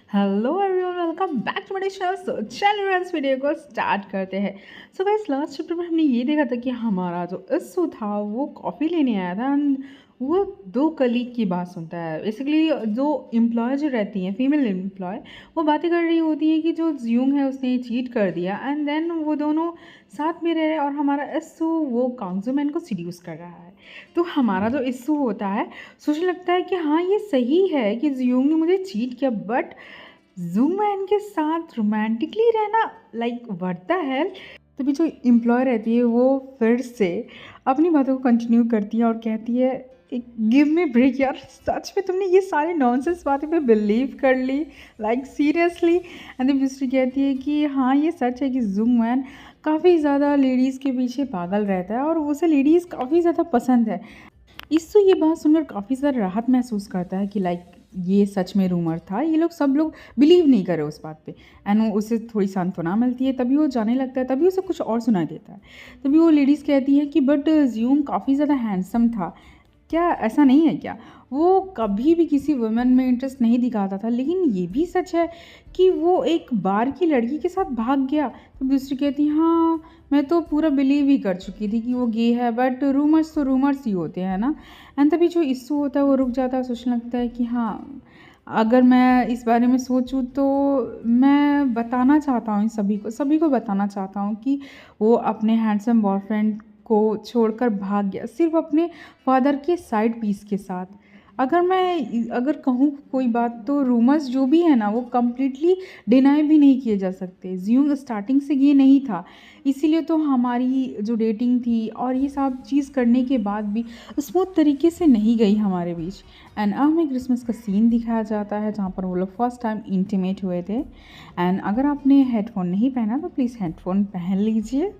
Hello everyone, welcome back to my channel. So चलिए इस video को स्टार्ट करते हैं। सो गाइस, लास्ट चैप्टर में हमने ये देखा था कि हमारा जो इस्सू था वो कॉफ़ी लेने आया था एंड वो दो कलीग की बात सुनता है। बेसिकली जो एम्प्लॉय जो रहती हैं, फीमेल एम्प्लॉय, वो बातें कर रही होती हैं कि जो ज्यूंग है उसने चीट कर दिया एंड देन वो दोनों साथ में रह रहे हैं और हमारा इस्सू वो कांगजूमैन को सीड्यूस कर रहा है। तो हमारा जो इस्सू होता है, सोचने लगता है कि हाँ, ये सही है कि ज्यूंग ने मुझे चीट किया, बट जूमैन के साथ रोमांटिकली रहना लाइक व्हाट द हेल। तभी जो एम्प्लॉय रहती है वो फिर से अपनी बातों को कंटिन्यू करती है और कहती है, एक गिव मी ब्रेक यार, सच में तुमने ये सारे नॉनसेंस बातें पे बिलीव कर ली, लाइक सीरियसली। एंड दूसरी कहती है कि हाँ, ये सच है कि जूमैन काफ़ी ज़्यादा लेडीज़ के पीछे पागल रहता है और उसे लेडीज़ काफ़ी ज़्यादा पसंद है। इससे ये बात सुनकर काफ़ी ज़्यादा राहत महसूस करता है कि लाइक ये सच में रूमर था, ये लोग सब लोग बिलीव नहीं करे उस बात पे। एंड वो उसे थोड़ी सांत्वना मिलती है, तभी वो जाने लगता है, तभी उसे कुछ और सुनाई देता है। तभी वो लेडीज़ कहती है कि बट ज्यूम काफ़ी ज़्यादा हैंडसम था, क्या ऐसा नहीं है क्या? वो कभी भी किसी वुमेन में इंटरेस्ट नहीं दिखाता था, लेकिन ये भी सच है कि वो एक बार की लड़की के साथ भाग गया। तो दूसरी कहती है, हाँ, मैं तो पूरा बिलीव ही कर चुकी थी कि वो गे है, बट रूमर्स तो रूमर्स ही होते हैं ना। एंड तभी जो इश्यू होता है वो रुक जाता है, सोचने लगता है कि हाँ, अगर मैं इस बारे में सोचूं तो मैं बताना चाहता हूँ, इन सभी को बताना चाहता हूँ कि वो अपने हैंडसम बॉयफ्रेंड को छोड़कर भाग गया सिर्फ अपने फादर के साइड पीस के साथ। अगर कहूँ कोई बात, तो रूमर्स जो भी है ना वो कम्प्लीटली डिनाई भी नहीं किए जा सकते। ज्यूंग स्टार्टिंग से ये नहीं था, इसीलिए तो हमारी जो डेटिंग थी और ये सब चीज़ करने के बाद भी स्मूथ तरीके से नहीं गई हमारे बीच। एंड अब हमें क्रिसमस का सीन दिखाया जाता है जहाँ पर वो लोग फर्स्ट टाइम इंटीमेट हुए थे। एंड अगर आपने हेडफोन नहीं पहना तो प्लीज़ हेडफोन पहन लीजिए।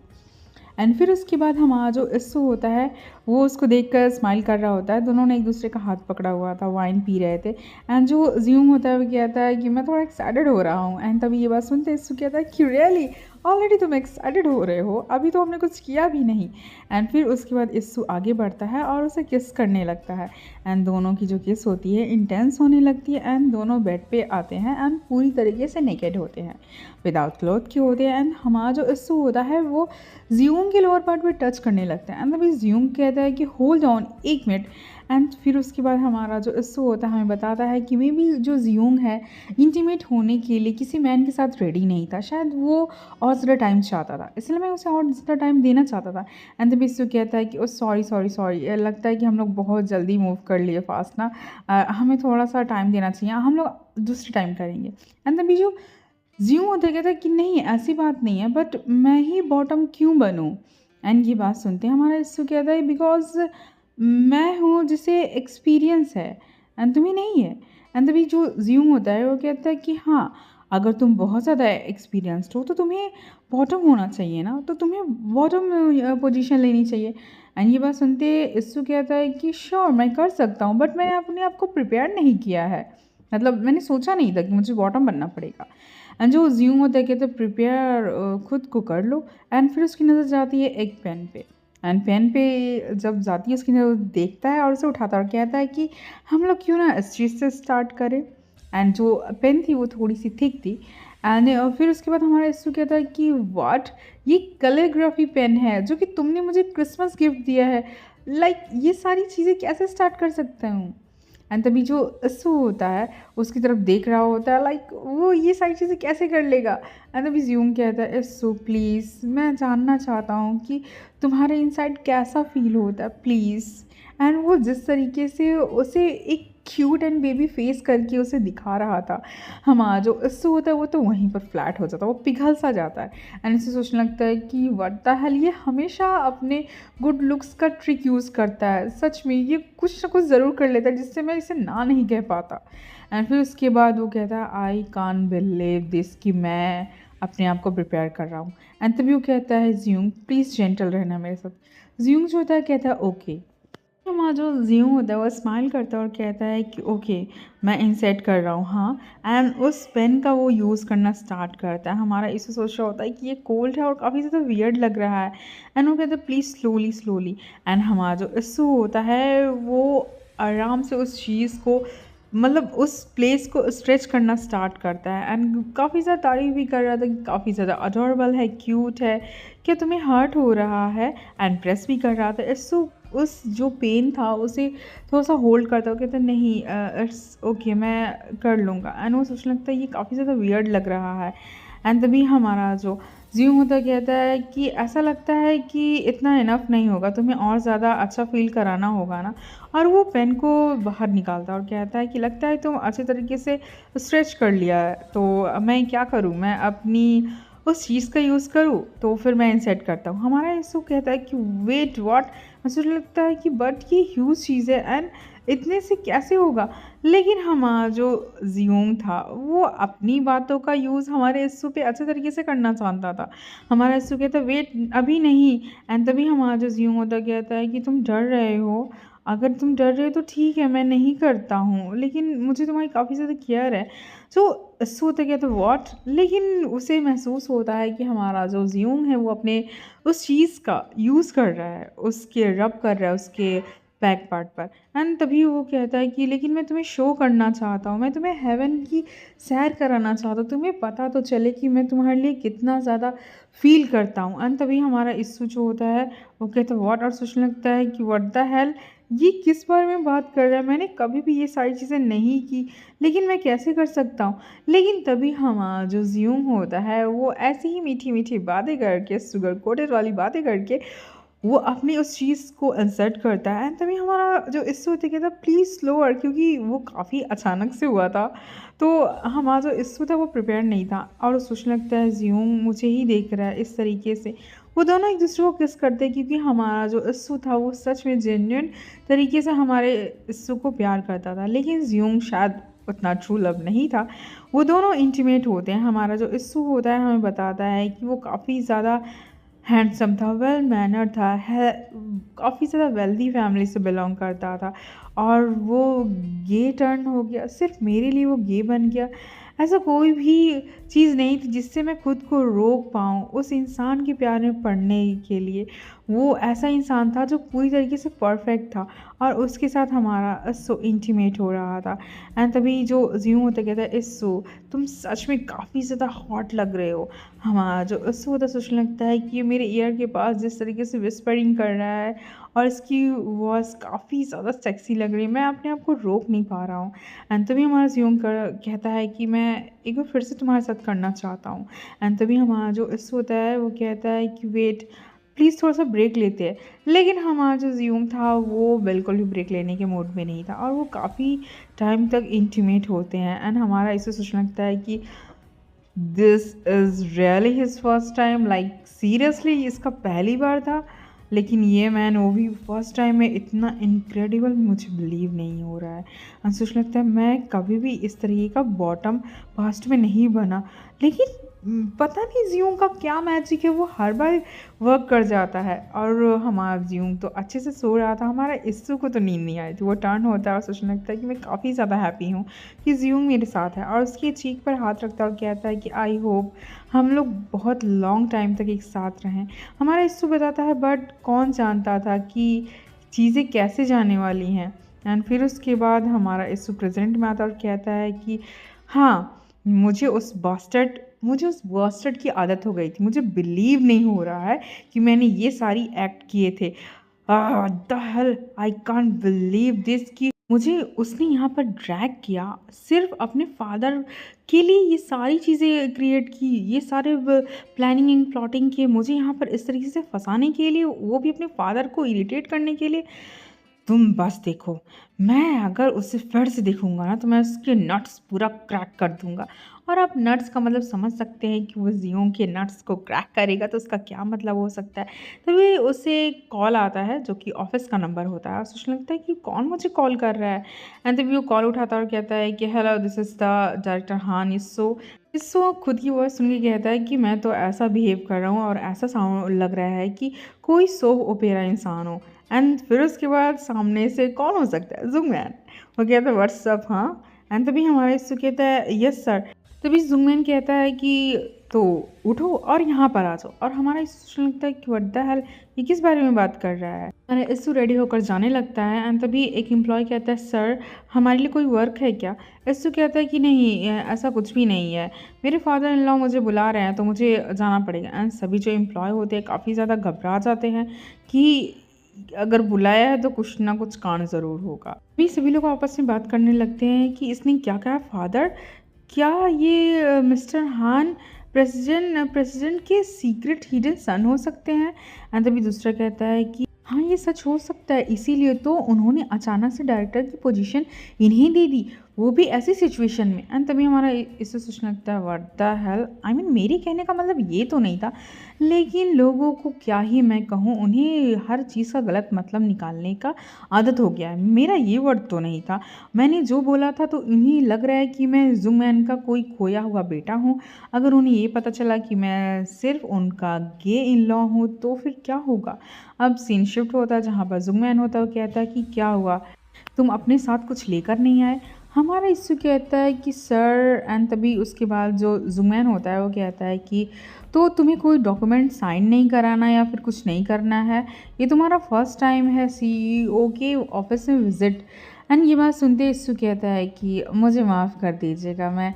एंड फिर उसके बाद हमारा जो इस्सू होता है वो उसको देखकर स्माइल कर रहा होता है। दोनों ने एक दूसरे का हाथ पकड़ा हुआ था, वाइन पी रहे थे। एंड जो ज्यूम होता है वो कहता है कि मैं थोड़ा एक्साइटेड हो रहा हूँ। एंड तभी ये बात सुनते इस्सू कहता है कि रियली, ऑलरेडी तुम एक्साइटेड हो रहे हो, अभी तो हमने कुछ किया भी नहीं। एंड फिर उसके बाद इस्सू आगे बढ़ता है और उसे किस करने लगता है। एंड दोनों की जो किस होती है इंटेंस होने लगती है। एंड दोनों बेड पे आते हैं एंड पूरी तरीके से नेकेड होते हैं, विदाउट क्लॉथ के होते हैं। एंड हमारा जो इस्सू होता है वो ज्यूंग के लोअर पार्ट पे टच करने लगता है। एंड तभी ज्यूंग कहता है कि होल्ड ऑन, एक मिनट। एंड फिर उसके बाद हमारा जो इस्सू होता है हमें बताता है कि मे बी जो ज्यूंग है इंटीमेट होने के लिए किसी मैन के साथ रेडी नहीं था, शायद वो और ज़्यादा टाइम चाहता था, इसलिए मैं उसे और ज़्यादा टाइम देना चाहता था। एंड तभी इस्सू कहता है कि ओ सॉरी सॉरी सॉरी, लगता है कि हम लोग बहुत जल्दी मूव कर लिए फास्ट ना, हमें थोड़ा सा टाइम देना चाहिए, हम लोग दूसरे टाइम करेंगे। एंड तभी जो ज्यूं होता कहता है कि नहीं, ऐसी बात नहीं है, बट मैं ही बॉटम क्यों बनूं? एंड ये बात सुनते हैं हमारा इस्सू कहता है बिकॉज मैं हूँ जिसे एक्सपीरियंस है एंड तुम्हें नहीं है। एंड तभी जो ज्यूं होता है वो कहता है कि हाँ, अगर तुम बहुत ज़्यादा एक्सपीरियंस्ड हो तो तुम्हें बॉटम होना चाहिए ना, तो तुम्हें बॉटम पोजीशन लेनी चाहिए। एंड ये बात सुनते इस्सू कहता है कि श्योर, मैं कर सकता हूँ, बट मैंने अपने आप को प्रिपेयर नहीं किया है, मतलब मैंने सोचा नहीं था कि मुझे बॉटम बनना पड़ेगा। एंड जो ज्यूम होता है कहते प्रिपेयर खुद को कर लो। एंड फिर उसकी नज़र जाती है एक पेन पे। एंड पेन पे जब जाती है उसकी नज़र देखता है और उसे उठाता है और कहता है कि हम लोग क्यों ना इस चीज़ से स्टार्ट करें। एंड जो पेन थी वो थोड़ी सी थिक थी। एंड फिर उसके बाद हमारा इस्सू कहता है कि व्हाट, ये कैलीग्राफी पेन है जो कि तुमने मुझे क्रिसमस गिफ्ट दिया है, लाइक ये सारी चीज़ें कैसे स्टार्ट कर सकता हूँ? एंड तभी जो अस्सू होता है उसकी तरफ देख रहा होता है, लाइक वो ये सारी चीज़ें कैसे कर लेगा। एंड तभी ज्यूम कहता है, अस्सू प्लीज़, मैं जानना चाहता हूँ कि तुम्हारे इनसाइड कैसा फील होता है, प्लीज़। एंड वो जिस तरीके से उसे एक क्यूट एंड बेबी फेस करके उसे दिखा रहा था, हमारा जो अस्सू होता है वो तो वहीं पर फ्लैट हो जाता है, वो पिघल सा जाता है। एंड इसे सोचने लगता है कि व्हाट द हेल, ये हमेशा अपने गुड लुक्स का ट्रिक यूज़ करता है, सच में ये कुछ ना कुछ ज़रूर कर लेता है जिससे मैं इसे ना नहीं कह पाता। एंड फिर उसके बाद वो कहता है, आई कान बिलीव दिस, कि मैं अपने आप को प्रिपेयर कर रहा हूँ। एंड तभी वो कहता है, ज्यूंग प्लीज़ जेंटल रहना मेरे साथ। ज्यूंग जो होता है कहता है ओके। हमारा जो ज्यूंग होता है वो स्माइल करता है और कहता है कि ओके, मैं इंसेट कर रहा हूँ, हाँ। एंड उस पेन का वो यूज़ करना स्टार्ट करता है। हमारा इसे सोच रहा होता है कि ये कोल्ड है और काफ़ी ज़्यादा वियर्ड लग रहा है। एंड वो कहता है प्लीज़ स्लोली स्लोली। एंड हमारा जो इस्सू होता है वो आराम से उस चीज़ को मतलब उस प्लेस को स्ट्रेच करना स्टार्ट करता है एंड काफ़ी ज़्यादा तारीफ़ भी कर रहा था कि काफ़ी ज़्यादा अडोरेबल है, क्यूट है, क्या तुम्हें हर्ट हो रहा है? एंड प्रेस भी कर रहा था। सो उस जो पेन था उसे थोड़ा-सा होल्ड करता, वो कहता नहीं इट्स ओके, मैं कर लूँगा। एंड वो सोचने लगता है ये काफ़ी ज़्यादा वियर्ड लग रहा है। एंड तभी हमारा जो ज़्यूम होता कहता है कि ऐसा लगता है कि इतना इनफ नहीं होगा, तुम्हें और ज़्यादा अच्छा फ़ील कराना होगा ना। और वो पेन को बाहर निकालता है और कहता है कि लगता है तुम अच्छे तरीके से स्ट्रेच कर लिया है, तो अब मैं क्या करूँ? मैं अपनी उस चीज़ का यूज़ करूँ? तो फिर मैं इनसेट करता हूँ। हमारा यीशु कहता है कि वेट व्हाट? मुझे लगता है कि बट ये ह्यूज चीज़ है एंड इतने से कैसे होगा? लेकिन हमारा जो ज़ियोंग था वो अपनी बातों का यूज़ हमारे यीशु पे अच्छे तरीके से करना चाहता था। हमारा यीशु कहता है वेट अभी नहीं। एंड तभी हमारा जो ज़ियोंग होता कहता है कि तुम डर रहे हो, अगर तुम डर रहे हो तो ठीक है, मैं नहीं करता हूँ, लेकिन मुझे तुम्हारी काफ़ी ज़्यादा केयर है। सो इससे होता क्या, तो व्हाट? लेकिन उसे महसूस होता है कि हमारा जो ज़ियोंग है वो अपने उस चीज़ का यूज़ कर रहा है, उसके रब कर रहा है उसके बैक पार्ट पर। एंड तभी वो कहता है कि लेकिन मैं तुम्हें शो करना चाहता हूँ, मैं तुम्हें हेवन की सैर कराना चाहता हूँ, तुम्हें पता तो चले कि मैं तुम्हारे लिए कितना ज़्यादा फ़ील करता हूँ। एंड तभी हमारा यीशु जो होता है वो कहता है व्हाट? और सोचने लगता है कि व्हाट द हेल, ये किस बारे में बात कर रहा है? मैंने कभी भी ये सारी चीज़ें नहीं की, लेकिन मैं कैसे कर सकता हूँ? लेकिन तभी हमारा जो ज़्यूम होता है वो ऐसी ही मीठी-मीठी बातें करके, शुगर कोटेड वाली बातें करके वो अपनी उस चीज़ को इंसर्ट करता है। एंड तभी हमारा जो इश्यू होता कहता प्लीज़ स्लोअर, क्योंकि वो काफ़ी अचानक से हुआ था। तो हमारा जो इश्यू था वो प्रिपेयर नहीं था और वो सोचने लगता है ज़्यूम मुझे ही देख रहा है इस तरीके से। वो दोनों एक-दूसरे को किस करते हैं क्योंकि हमारा जो इश्यू था वो सच में जेन्युइन तरीके से हमारे इश्यू को प्यार करता था। लेकिन ज़्यूम शायद उतना ट्रू लव नहीं था। वो दोनों इंटीमेट होते हैं। हमारा जो इश्यू होता है हमें बताता है कि वो काफ़ी ज़्यादा हैंडसम था, वेल मैनर्ड था, है काफ़ी ज़्यादा वेल्दी फैमिली से बिलॉन्ग करता था और वो गे टर्न हो गया, सिर्फ़ मेरे लिए वो गे बन गया। ऐसा कोई भी चीज़ नहीं थी जिससे मैं खुद को रोक पाऊँ उस इंसान के प्यार में पड़ने के लिए। वो ऐसा इंसान था जो पूरी तरीके से परफ़ेक्ट था और उसके साथ हमारा सो इंटीमेट हो रहा था। एंड तभी जो ज़्यूम होता कहता है इस्सो, तुम सच में काफ़ी ज़्यादा हॉट लग रहे हो। हमारा जो इस्सो होता सोचने लगता है कि ये मेरे ईयर के पास जिस तरीके से विस्परिंग कर रहा है और इसकी वॉइस काफ़ी ज़्यादा सेक्सी लग रही है, मैं अपने आप को रोक नहीं पा रहा हूँ। एंड तभी हमारा ज़्यूम कहता है कि मैं एक बार फिर से तुम्हारे साथ करना चाहता हूँ। एंड तभी हमारा जो इस्सो होता है वो कहता है कि वेट प्लीज़ थोड़ा-सा ब्रेक लेते हैं। लेकिन हमारा जो ज़्यूम था वो बिल्कुल भी ब्रेक लेने के मूड में नहीं था और वो काफ़ी टाइम तक इंटीमेट होते हैं। एंड हमारा इसे सोचने लगता है कि this is really his first time, like seriously इसका पहली बार था। लेकिन ये मैन वो भी फर्स्ट टाइम में इतना इनक्रेडिबल, मुझे बिलीव नहीं हो रहा है। सोचने लगता है मैं कभी भी इस तरीके का बॉटम पास्ट में नहीं बना। लेकिन पता नहीं ज़्यूम का क्या मैजिक है, वो हर बार वर्क कर जाता है और हमारा ज़्यूम तो अच्छे से सो रहा था। हमारा इस्सू को तो नींद नहीं आई थी। वो टर्न होता है और सोचने लगता है कि मैं काफ़ी ज़्यादा हैप्पी हूँ कि ज़्यूम मेरे साथ है और उसकी चीख पर हाथ रखता है और कहता है कि आई होप हम लोग बहुत लॉन्ग टाइम तक एक साथ रहें। हमारा इस्सू बताता है बट कौन जानता था कि चीज़ें कैसे जाने वाली हैं। एंड फिर उसके बाद हमारा इस्सू प्रेजेंट में आता है और कहता है कि हाँ, मुझे उस बास्टर्ड की आदत हो गई थी। मुझे बिलीव नहीं हो रहा है कि मैंने ये सारी एक्ट किए थे। The hell, I can't believe this कि मुझे उसने यहाँ पर ड्रैग किया, सिर्फ़ अपने फ़ादर के लिए ये सारी चीज़ें क्रिएट की, ये सारे प्लानिंग एंड प्लॉटिंग किए मुझे यहाँ पर इस तरीके से फँसाने के लिए, वो भी अपने फ़ादर को इरिटेट करने के लिए। तुम बस देखो, मैं अगर उसे फिर से देखूँगा ना तो मैं उसके नट्स पूरा क्रैक कर दूँगा। और आप नट्स का मतलब समझ सकते हैं कि वो ज़ियों के नट्स को क्रैक करेगा तो उसका क्या मतलब हो सकता है। तभी उसे कॉल आता है जो कि ऑफ़िस का नंबर होता है और सोचने लगता है कि कौन मुझे कॉल कर रहा है। एंड तभी वो कॉल उठाता है और कहता है कि hello, this is the director हान इस्सो खुद की वॉइस सुन के कहता है कि मैं तो ऐसा बिहेव कर रहा हूँ और ऐसा साउंड लग रहा है कि कोई सोप ओपेरा इंसान हो। एंड फिर उसके बाद सामने से कौन हो सकता है? ज़ुंगमैन। वो कहता है व्हाट्सअप हाँ। एंड तभी हमारा इस्सू कहता है यस सर। तभी ज़ुंगमैन कहता है कि तो उठो और यहाँ पर आ जाओ। और हमारा इससे लगता है कि व्हाट द हेल, ये किस बारे में बात कर रहा है। हमारा इसू रेडी होकर जाने लगता है एंड तभी एक एम्प्लॉय कहता है सर हमारे लिए कोई वर्क है क्या। इसू कहता है कि नहीं ऐसा कुछ भी नहीं है, मेरे फादर इन लॉ मुझे बुला रहे हैं तो मुझे जाना पड़ेगा। एंड सभी जो एम्प्लॉय होते हैं काफ़ी ज़्यादा घबरा जाते हैं कि अगर बुलाया है तो कुछ ना कुछ कांड ज़रूर होगा। अभी सभी लोग आपस में बात करने लगते हैं कि इसने क्या कहा फादर, क्या ये मिस्टर हान प्रेसिडेंट के सीक्रेट हिडन सन हो सकते हैं। एंड तभी दूसरा कहता है कि हाँ ये सच हो सकता है, इसीलिए तो उन्होंने अचानक से डायरेक्टर की पोजीशन इन्हें दे दी, वो भी ऐसी सिचुएशन में। एंड तभी हमारा इससे सोचने लगता है what the hell, I mean मेरे कहने का मतलब ये तो नहीं था, लेकिन लोगों को क्या ही मैं कहूँ, उन्हें हर चीज़ का गलत मतलब निकालने का आदत हो गया है। मेरा ये वर्ड तो नहीं था, मैंने जो बोला था तो इन्हें लग रहा है कि मैं जुंगमैन का कोई खोया हुआ बेटा हूँ। अगर उन्हें ये पता चला कि मैं सिर्फ उनका गे इन लॉ हूँ तो फिर क्या होगा। अब सीन शिफ्ट होता है जहाँ पर जुंगमैन होता है, वो कहता है कि क्या हुआ, तुम अपने साथ कुछ लेकर नहीं आए। हमारा इस्सू कहता है कि सर, एंड तभी उसके बाद जो जुंगमैन होता है वो कहता है कि तो तुम्हें कोई डॉक्यूमेंट साइन नहीं कराना या फिर कुछ नहीं करना है, ये तुम्हारा फर्स्ट टाइम है सीईओ के ऑफिस में विजिट। एंड ये बात सुनते इस्सू कहता है कि मुझे माफ़ कर दीजिएगा, मैं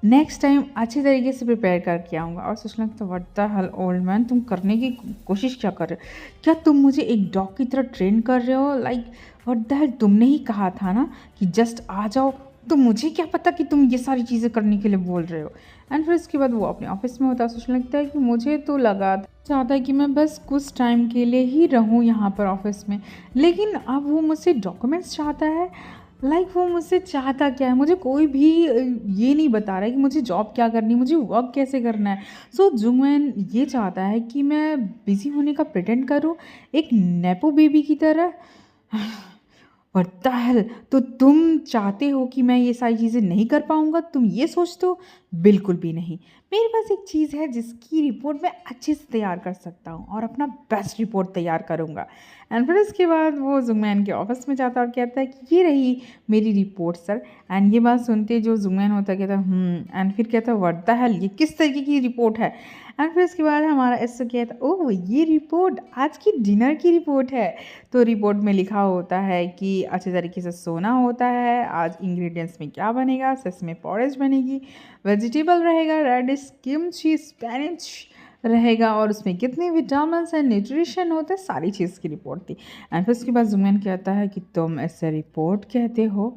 नेक्स्ट टाइम अच्छी तरीके से प्रिपेयर करके आऊँगा। और सोचने लगता what the hell old man, तुम करने की कोशिश क्या कर रहे हो, क्या तुम मुझे एक डॉग की तरह ट्रेन कर रहे हो। लाइक व्हाट द हेल, तुमने ही कहा था ना कि जस्ट आ जाओ, तो मुझे क्या पता कि तुम ये सारी चीज़ें करने के लिए बोल रहे हो। एंड फिर इसके बाद वो अपने ऑफिस में होता है। सोचने लगता है कि मुझे तो लगा चाहता है कि मैं बस कुछ टाइम के लिए ही रहूँ यहाँ पर ऑफिस में, लेकिन अब वो मुझसे डॉक्यूमेंट्स चाहता है। लाइक वो मुझसे चाहता क्या है, मुझे कोई भी ये नहीं बता रहा है कि मुझे जॉब क्या करनी है, मुझे वर्क कैसे करना है। सो जुंगमैन ये चाहता है कि मैं बिज़ी होने का प्रिटेंड करूँ एक नेपो बेबी की तरह। व्हाट द हेल, तो तुम चाहते हो कि मैं ये सारी चीज़ें नहीं कर पाऊँगा, तुम ये सोचते हो। बिल्कुल भी नहीं, मेरे पास एक चीज़ है जिसकी रिपोर्ट मैं अच्छे से तैयार कर सकता हूँ और अपना बेस्ट रिपोर्ट तैयार करूँगा। एंड फिर इसके बाद वो जुंगमैन के ऑफिस में जाता है और कहता है कि ये रही मेरी रिपोर्ट सर। एंड ये बात सुनते जो जुंगमैन होता है कहता है एंड फिर कहता है व्हाट द हेल, ये किस तरीके की रिपोर्ट है। एंड फिर इसके बाद हमारा इससे कहता है ओह ये रिपोर्ट आज की डिनर की रिपोर्ट है। तो रिपोर्ट में लिखा होता है कि अच्छे तरीके से सोना होता है, आज इंग्रेडिएंट्स में क्या बनेगा, सेसमे पॉरेज बनेगी, वेजिटेबल रहेगा, रेडिश, किमची, स्पेनिश रहेगा और उसमें कितने विटामिन एंड न्यूट्रिशन होते हैं, सारी चीज़ की रिपोर्ट थी। एंड फिर उसके बाद जुम्मन कहता है कि तुम ऐसे रिपोर्ट कहते हो,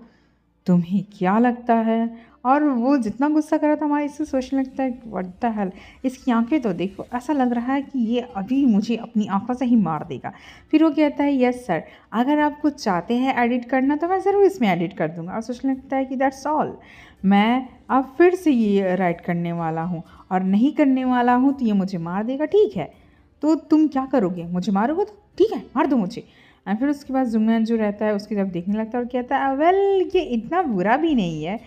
तुम्हें क्या लगता है। और वो जितना गुस्सा कर रहा था हमारे इससे सोचने लगता है व्हाट द हेल, इसकी आंखें तो देखो, ऐसा लग रहा है कि ये अभी मुझे अपनी आंखों से ही मार देगा। फिर वो कहता है यस सर, अगर आप कुछ चाहते हैं एडिट करना तो मैं ज़रूर इसमें एडिट कर दूंगा। और सोचने लगता है कि दैट्स ऑल, मैं अब फिर से ये राइट करने वाला हूँ और नहीं करने वाला हूँ तो ये मुझे मार देगा। ठीक है तो तुम क्या करोगे, मुझे मारोगे तो ठीक है मार दो मुझे। एंड फिर उसके बाद जुम्मन जो रहता है उसकी तरफ देखने लगता है और कहता है वेल ये इतना बुरा भी नहीं है,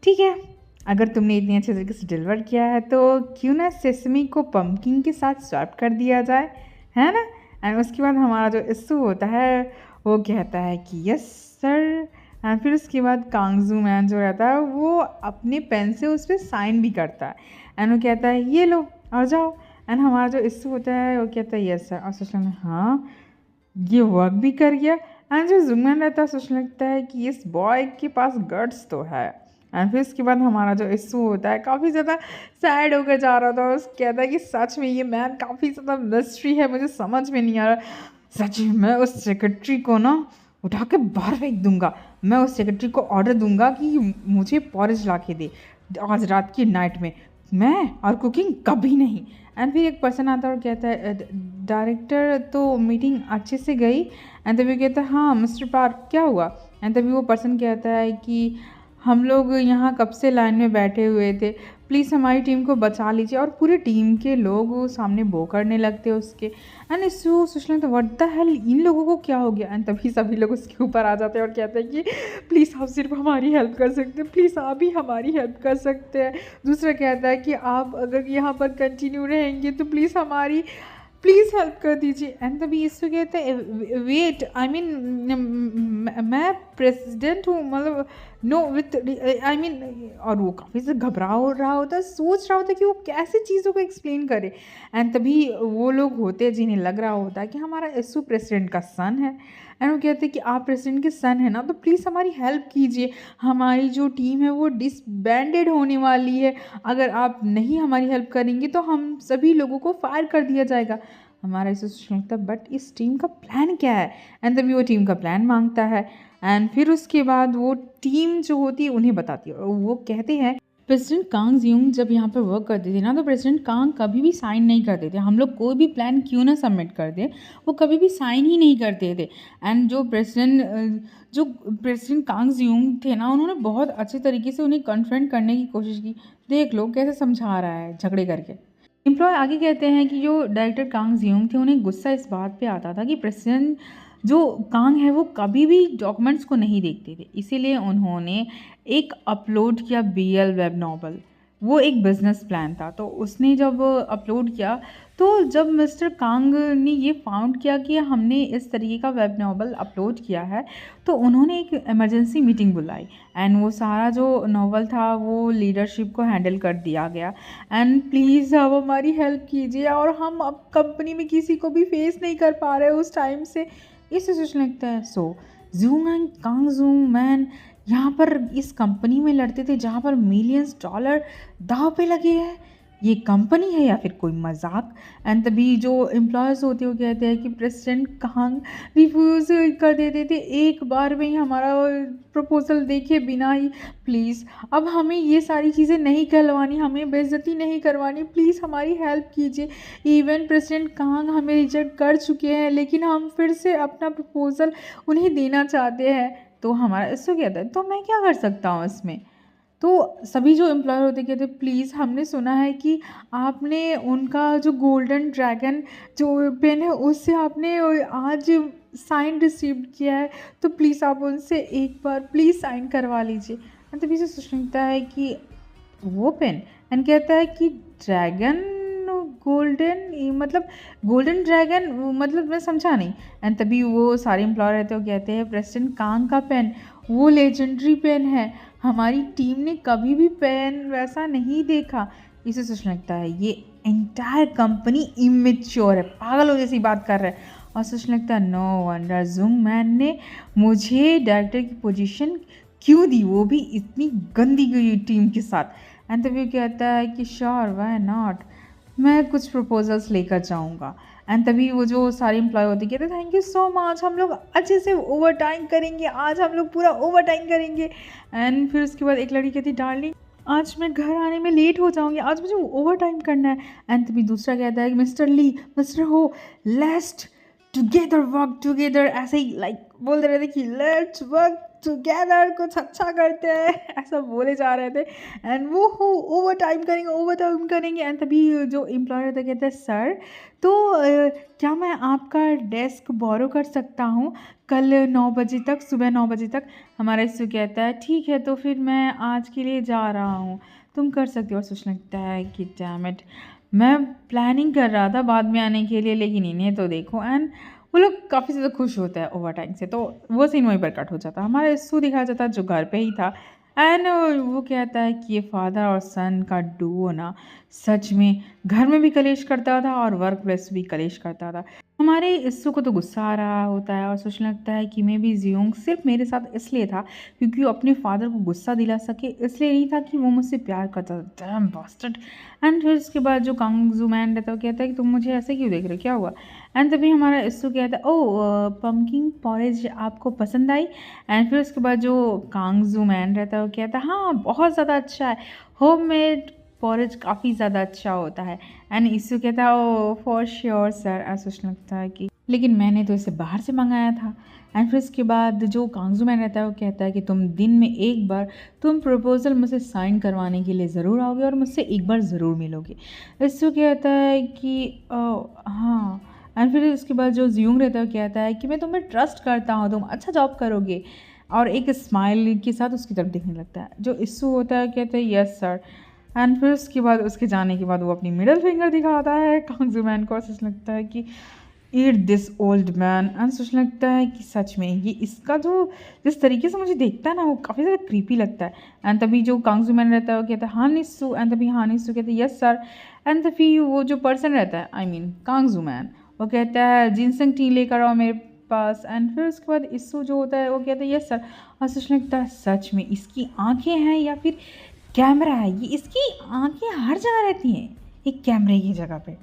ठीक है अगर तुमने इतनी अच्छे तरीके से डिलीवर किया है तो क्यों ना सेसमी को पम्पकिन के साथ स्वैप कर दिया जाए, है ना। एंड उसके बाद हमारा जो इस्सू होता है वो कहता है कि यस सर। एंड फिर उसके बाद कांगजू मैन जो रहता है वो अपने पेन से उस पर साइन भी करता है एंड वो कहता है ये लो आ जाओ। एंड हमारा जो इस्सू होता है वो कहता है यस सर। और सोचने में हाँ ये वर्क भी कर गया। एंड जो जुम्मन रहता है सोचने लगता है कि इस बॉय के पास गट्स तो है। एंड फिर उसके बाद हमारा जो इस्सू होता है काफ़ी ज़्यादा सैड होकर जा रहा था, उस कहता है कि सच में ये मैन काफ़ी ज़्यादा मिस्ट्री है, मुझे समझ में नहीं आ रहा। सच में मैं उस सेक्रेटरी को ना उठा के बाहर फेंक दूंगा, मैं उस सेक्रेटरी को ऑर्डर दूंगा कि मुझे पॉरेज ला के दे आज रात की नाइट में, मैं और कुकिंग कभी नहीं। एंड फिर एक पर्सन आता है और कहता है डायरेक्टर तो मीटिंग अच्छे से गई। एंड तभी कहता है हाँ मिस्टर पार्क क्या हुआ। एंड तभी वो पर्सन कहता है कि हम लोग यहाँ कब से लाइन में बैठे हुए थे, प्लीज़ हमारी टीम को बचा लीजिए। और पूरे टीम के लोग सामने बो करने लगते उसके। एंड इसको सोचने तो व्हाट द हेल इन लोगों को क्या हो गया। एंड तभी सभी लोग उसके ऊपर आ जाते हैं और कहते हैं कि प्लीज़ आप सिर्फ हमारी हेल्प कर सकते हैं, प्लीज़ आप ही हमारी हेल्प कर सकते हैं। दूसरा कहता है कि आप अगर यहाँ पर कंटिन्यू रहेंगे तो प्लीज़ हमारी प्लीज़ हेल्प कर दीजिए। एंड तभी इसको कहते हैं वेट, आई मीन मैं प्रेसिडेंट हूँ, मतलब नो विथ, आई मीन। और वो काफ़ी से घबरा हो रहा होता है, सोच रहा होता है कि वो कैसे चीज़ों को एक्सप्लेन करे। एंड तभी वो लोग होते हैं जिन्हें लग रहा होता है कि हमारा यस्सु प्रेसिडेंट का सन है। एंड वो कहते हैं कि आप प्रेसिडेंट के सन है ना, तो प्लीज़ हमारी हेल्प कीजिए, हमारी जो टीम है वो डिसबैंडेड होने वाली है, अगर आप नहीं हमारी हेल्प करेंगे तो हम सभी लोगों को फायर कर दिया जाएगा। हमारा इसे सोचता है बट इस टीम का प्लान क्या है। एंड तभी वो टीम का प्लान मांगता है। एंड फिर उसके बाद वो टीम जो होती है उन्हें बताती है, और वो कहते हैं प्रेसिडेंट कांग जियोंग जब यहाँ पर वर्क करते थे ना, तो प्रेसिडेंट कांग कभी भी साइन नहीं करते थे। हम लोग कोई भी प्लान क्यों ना सबमिट कर दे, वो कभी भी साइन ही नहीं करते थे। एंड जो प्रेसिडेंट कांग जियोंग थे ना, उन्होंने बहुत अच्छे तरीके से उन्हें कन्फ्रंट करने की कोशिश की। देख लो कैसे समझा रहा है झगड़े करके। एम्प्लॉय आगे कहते हैं कि जो डायरेक्टर कांग जियोंग थे, उन्हें गुस्सा इस बात पे आता था कि प्रेसिडेंट जो कांग है वो कभी भी डॉक्यूमेंट्स को नहीं देखते थे, इसीलिए उन्होंने एक अपलोड किया बीएल वेब नॉवल। वो एक बिजनेस प्लान था, तो उसने जब अपलोड किया, तो जब मिस्टर कांग ने ये फाउंड किया कि हमने इस तरीके का वेब नॉवल अपलोड किया है, तो उन्होंने एक इमरजेंसी मीटिंग बुलाई। एंड वो सारा जो नॉवल था वो लीडरशिप को हैंडल कर दिया गया। एंड प्लीज़ अब हमारी हेल्प कीजिए, और हम अब कंपनी में किसी को भी फेस नहीं कर पा रहे उस टाइम से। इससे सोचने लगता है So Jung and Kang Jung Man यहाँ पर इस कंपनी में लड़ते थे जहाँ पर मिलियंस डॉलर दाव पे लगे हैं। ये कंपनी है या फिर कोई मजाक। एंड तभी जो एम्प्लॉयज़ होते हैं वो कहते हैं कि प्रेसिडेंट कांग रिफ्यूज़ कर देते थे एक बार में ही हमारा प्रपोजल देखे बिना ही। प्लीज़ अब हमें ये सारी चीज़ें नहीं कहलवानी, हमें बेइज्जती नहीं करवानी, प्लीज़ हमारी हेल्प कीजिए। इवन प्रेसिडेंट कांग हमें रिजेक्ट कर चुके हैं, लेकिन हम फिर से अपना प्रपोज़ल उन्हें देना चाहते हैं। तो हमारा इसको कहता है तो मैं क्या कर सकता हूँ इसमें। तो सभी जो एम्प्लॉयर होते कहते प्लीज़ हमने सुना है कि आपने उनका जो गोल्डन ड्रैगन जो पेन है उससे आपने आज साइन रिसीव किया है, तो प्लीज़ आप उनसे एक बार प्लीज़ साइन करवा लीजिए। तभी से सोचता है कि वो पेन, एंड कहता है कि ड्रैगन गोल्डन, मतलब गोल्डन ड्रैगन, मतलब मैं समझा नहीं। एंड तभी वो सारे एम्प्लॉयर रहते हो कहते हैं प्रेसिडेंट कांग का पेन वो लेजेंडरी पेन है, हमारी टीम ने कभी भी पेन वैसा नहीं देखा। इसे सोचने लगता है ये एंटायर कंपनी इमेच्योर है, पागलों जैसी बात कर रहा है। और सोचने लगता है नो वंडर जुंग मैन ने मुझे डायरेक्टर की पोजीशन क्यों दी, वो भी इतनी गंदी गई टीम के साथ। एंड तभी कहता है कि श्योर व्हाई नॉट, मैं कुछ प्रपोजल्स लेकर जाऊंगा। एंड तभी वो जो सारे एम्प्लॉय होते कहते थैंक यू सो मच, हम लोग अच्छे से ओवर टाइम करेंगे, आज हम लोग पूरा ओवर टाइम करेंगे। एंड फिर उसके बाद एक लड़की कहती डार्लिंग आज मैं घर आने में लेट हो जाऊंगी, आज मुझे ओवर टाइम करना है। एंड तभी दूसरा कहता है मिस्टर ली, मिस्टर हो, लेट्स टुगेदर वर्क टुगेदर, ऐसे ही लाइक बोलते रहते कि लेट्स वर्क टुगेदर, कुछ अच्छा करते हैं, ऐसा बोले जा रहे थे। एंड वो हो ओवर टाइम करेंगे, ओवर टाइम करेंगे। एंड तभी जो एम्प्लॉयर रहता कहते हैं सर तो क्या मैं आपका डेस्क बोरो कर सकता हूँ कल 9 बजे तक, सुबह 9 बजे तक। हमारा इससे कहता है ठीक है, तो फिर मैं आज के लिए जा रहा हूँ, तुम कर सकते हो। और सोचने लगता है कि डैम इट, मैं प्लानिंग कर रहा था बाद में आने के लिए, लेकिन इन्हें तो देखो। एंड वो लोग काफ़ी ज़्यादा खुश होता है ओवर टाइम से, तो वो सीन वहीं पर कट हो जाता है। हमारा इस्सू दिखाया जाता है जो घर पे ही था। एंड वो कहता है कि ये फादर और सन का डुओ ना सच में घर में भी कलेश करता था और वर्क प्लेस भी कलेश करता था। हमारे इस्सू को तो गुस्सा आ रहा होता है और सोचने लगता है कि मैं भी जियोंग सिर्फ मेरे साथ इसलिए था क्योंकि वो अपने फादर को गुस्सा दिला सके, इसलिए नहीं था कि वो मुझसे प्यार करता था। Dam bastard. एंड फिर उसके बाद जो कांगजू मैन रहता है वो कहता है कि तुम मुझे ऐसे क्यों देख रहे हो, क्या हुआ। एंड तभी हमारा इस्सू कहता है ओ पम्पकिन पॉरेज आपको पसंद आई। एंड फिर उसके बाद जो कांगजू मैन रहता है वो कहता है हाँ बहुत ज़्यादा अच्छा है, होममेड पॉरेज काफ़ी ज़्यादा अच्छा होता है। एंड इस्सू कहता है ओ फॉर श्योर सर। ऐसा सोचने लगता है कि लेकिन मैंने तो इसे बाहर से मंगाया था। एंड फिर उसके बाद जो कांगजू मैन रहता है वो कहता है कि तुम दिन में एक बार तुम प्रपोजल मुझसे साइन करवाने के लिए ज़रूर आओगे और मुझसे एक बार ज़रूर मिलोगे। इस्सू कहता है कि हाँ। एंड फिर उसके बाद जो जियोंग रहता है वो कहता है कि मैं तुम्हें ट्रस्ट करता हूँ, तुम अच्छा जॉब करोगे, और एक स्माइल के साथ उसकी तरफ देखने लगता है। जो इस्सू होता है कहता है यस सर, एंड फिर उसके बाद उसके जाने के बाद वो अपनी मिडल फिंगर दिखाता है कांग जू मैन को। सोचने लगता है कि eat this old man. And सोचने लगता है कि सच में ये इसका जो जिस तरीके से मुझे देखता है ना वो काफ़ी ज़्यादा क्रीपी लगता है। एंड तभी जो कांग जू मैन रहता है वो कहता है हाँ निस्सू। एंड तभी हाँ निस्सू कहते हैं यस सर। एंड तभी वो जो पर्सन रहता है आई मीन कांग जू मैन वो कहता है जिनसंग टी लेकर आओ मेरे पास। एंड फिर उसके बाद इस्सू जो होता है वो कहता है यस सर। और सोचने लगता है सच में इसकी आंखें हैं या फिर कैमरा है, ये इसकी आंखें हर जगह रहती हैं एक कैमरे की जगह पे।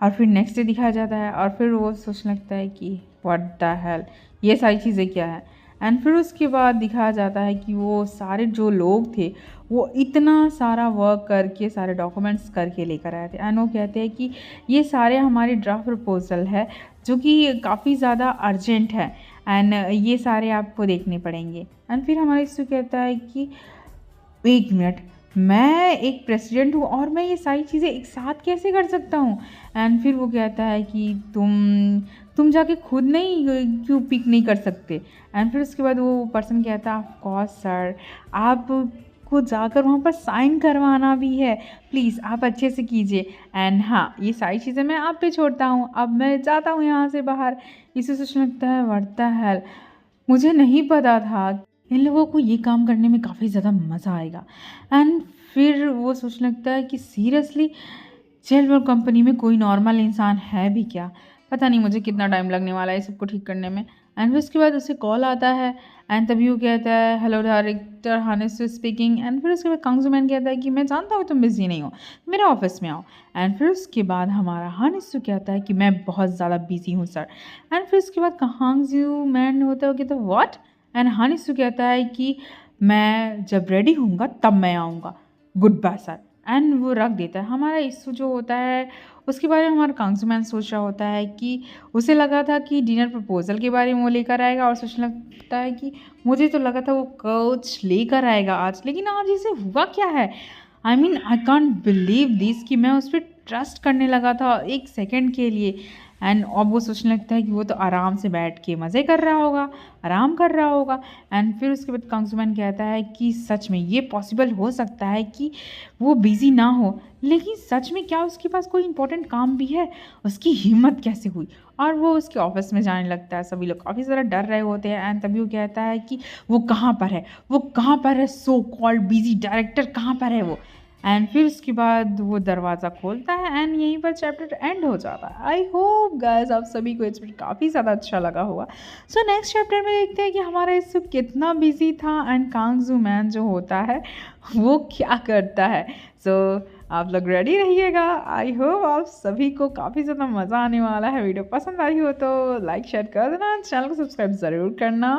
और फिर नेक्स्ट डे दिखाया जाता है और फिर वो सोचने लगता है कि व्हाट द हेल ये सारी चीज़ें क्या है। एंड फिर उसके बाद दिखाया जाता है कि वो सारे जो लोग थे वो इतना सारा वर्क करके सारे डॉक्यूमेंट्स करके लेकर आए थे। एंड वो कहते हैं कि ये सारे हमारे ड्राफ्ट प्रपोजल है जो कि काफ़ी ज़्यादा अर्जेंट है एंड ये सारे आपको देखने पड़ेंगे। एंड फिर हमारा इशू कहता है कि एक मिनट, मैं एक प्रेसिडेंट हूँ और मैं ये सारी चीज़ें एक साथ कैसे कर सकता हूँ। एंड फिर वो कहता है कि तुम जाके खुद नहीं क्यों पिक नहीं कर सकते। एंड फिर उसके बाद वो पर्सन कहता है ऑफ कोर्स सर, आपको जाकर वहाँ पर साइन करवाना भी है, प्लीज़ आप अच्छे से कीजिए। एंड हाँ ये सारी चीज़ें मैं आप पे छोड़ता हूँ, अब मैं जाता हूँ यहाँ से बाहर। इसे सोचने लगता है व्हाट द हेल, मुझे नहीं पता था इन लोगों को ये काम करने में काफ़ी ज़्यादा मज़ा आएगा। एंड फिर वो सोचने लगता है कि सीरियसली जेलवर्क कंपनी में कोई नॉर्मल इंसान है भी क्या, पता नहीं मुझे कितना टाइम लगने वाला है सबको ठीक करने में। एंड फिर उसके बाद उसे कॉल आता है एंड तभी वो कहता है हेलो डायरेक्टर हानिस स्पीकिंग। एंड फिर उसके बाद कांगजू मैन कहता है कि मैं जानता हूँ तुम बिजी नहीं हो, मेरे ऑफिस में आओ। एंड फिर उसके बाद हमारा हानिस कहता है कि मैं बहुत ज़्यादा बिजी हूँ सर। एंड फिर उसके बाद कांगजू मैन होता है वो कहता है व्हाट। एंड हानिसू कहता है कि मैं जब रेडी होऊंगा तब मैं आऊँगा, गुड बाय सर। एंड वो रख देता है। हमारा इशू जो होता है उसके बारे में हमारा कांग्समैन सोच रहा होता है कि उसे लगा था कि डिनर प्रपोजल के बारे में वो लेकर आएगा और सोचने लगता है कि मुझे तो लगा था वो कुछ लेकर आएगा आज, लेकिन आज इसे हुआ क्या है। I mean I can't believe this कि मैं उस पर ट्रस्ट करने लगा था एक सेकेंड के लिए। एंड अब वो सोचने लगता है कि वो तो आराम से बैठ के मज़े कर रहा होगा, आराम कर रहा होगा। एंड फिर उसके बाद कांग्समैन कहता है कि सच में ये पॉसिबल हो सकता है कि वो बिज़ी ना हो, लेकिन सच में क्या उसके पास कोई इंपॉर्टेंट काम भी है, उसकी हिम्मत कैसे हुई। और वो उसके ऑफिस में जाने लगता है, सभी लोग काफ़ी ज़्यादा डर रहे होते हैं। एंड तभी वो कहता है कि वो कहाँ पर है, वो कहाँ पर है, सो कॉल्ड बिजी डायरेक्टर कहाँ पर है वो। एंड फिर उसके बाद वो दरवाज़ा खोलता है एंड यहीं पर चैप्टर एंड हो जाता है। आई होप गाइस आप सभी को इस पर काफ़ी ज़्यादा अच्छा लगा होगा। सो नेक्स्ट चैप्टर में देखते हैं कि हमारा इस कितना बिजी था एंड कांगजू मैन जो होता है वो क्या करता है। सो आप लोग रेडी रहिएगा। आई होप आप सभी को काफ़ी ज़्यादा मज़ा आने वाला है। वीडियो पसंद आई हो तो लाइक शेयर कर देना, चैनल को सब्सक्राइब ज़रूर करना।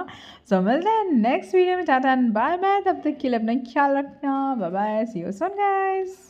सो मिलते हैं नेक्स्ट वीडियो में, चाहता है बाय बाय, तब तक के लिए अपना ख्याल रखना, bye bye, see you soon guys.